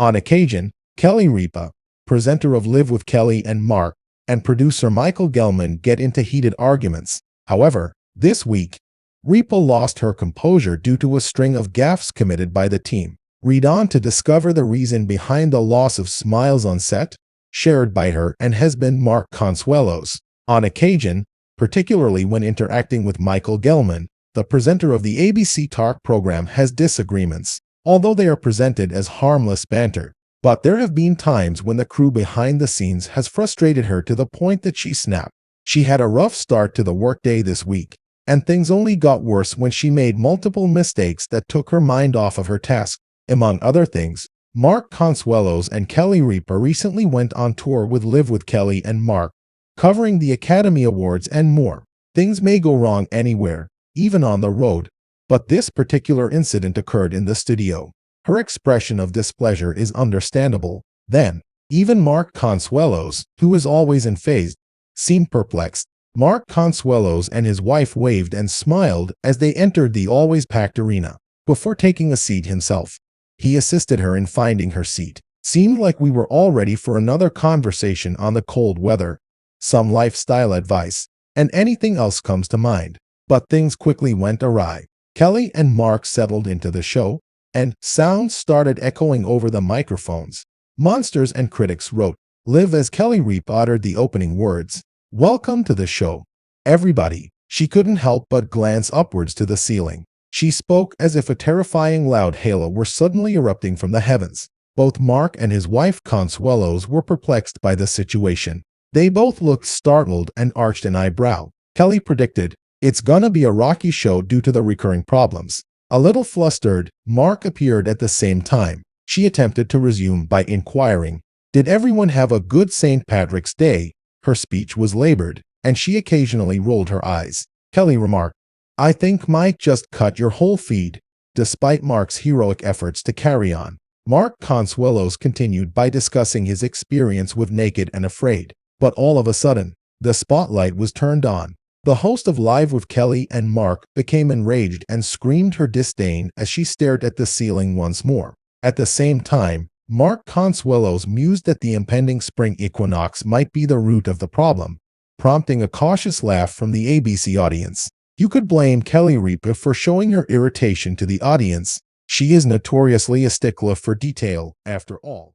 On occasion, Kelly Ripa, presenter of Live with Kelly and Mark, and producer Michael Gelman get into heated arguments. However, this week, Ripa lost her composure due to a string of gaffes committed by the team. Read on to discover the reason behind the loss of smiles on set, shared by her and husband Mark Consuelos. On occasion, particularly when interacting with Michael Gelman, the presenter of the ABC talk program has disagreements, although they are presented as harmless banter. But there have been times when the crew behind the scenes has frustrated her to the point that she snapped. She had a rough start to the workday this week, and things only got worse when she made multiple mistakes that took her mind off of her task. Among other things, Mark Consuelos and Kelly Ripa recently went on tour with Live with Kelly and Mark, covering the Academy Awards and more. Things may go wrong anywhere, even on the road, but this particular incident occurred in the studio. Her expression of displeasure is understandable. Then, even Mark Consuelos, who is always unfazed, seemed perplexed. Mark Consuelos and his wife waved and smiled as they entered the always packed arena. Before taking a seat himself, he assisted her in finding her seat. Seemed like we were all ready for another conversation on the cold weather, some lifestyle advice, and anything else comes to mind. But things quickly went awry. Kelly and Mark settled into the show, and sounds started echoing over the microphones. Monsters and critics wrote, "Live" as Kelly Ripa uttered the opening words. "Welcome to the show, everybody." She couldn't help but glance upwards to the ceiling. She spoke as if a terrifying loud halo were suddenly erupting from the heavens. Both Mark and his wife Consuelos were perplexed by the situation. They both looked startled and arched an eyebrow. Kelly predicted, "It's gonna be a rocky show due to the recurring problems." A little flustered, Mark appeared at the same time. She attempted to resume by inquiring, "Did everyone have a good St. Patrick's Day?" Her speech was labored, and she occasionally rolled her eyes. Kelly remarked, "I think Mike just cut your whole feed," despite Mark's heroic efforts to carry on. Mark Consuelos continued by discussing his experience with Naked and Afraid. But all of a sudden, the spotlight was turned on. The host of Live with Kelly and Mark became enraged and screamed her disdain as she stared at the ceiling once more. At the same time, Mark Consuelos mused that the impending spring equinox might be the root of the problem, prompting a cautious laugh from the ABC audience. You could blame Kelly Ripa for showing her irritation to the audience. She is notoriously a stickler for detail, after all.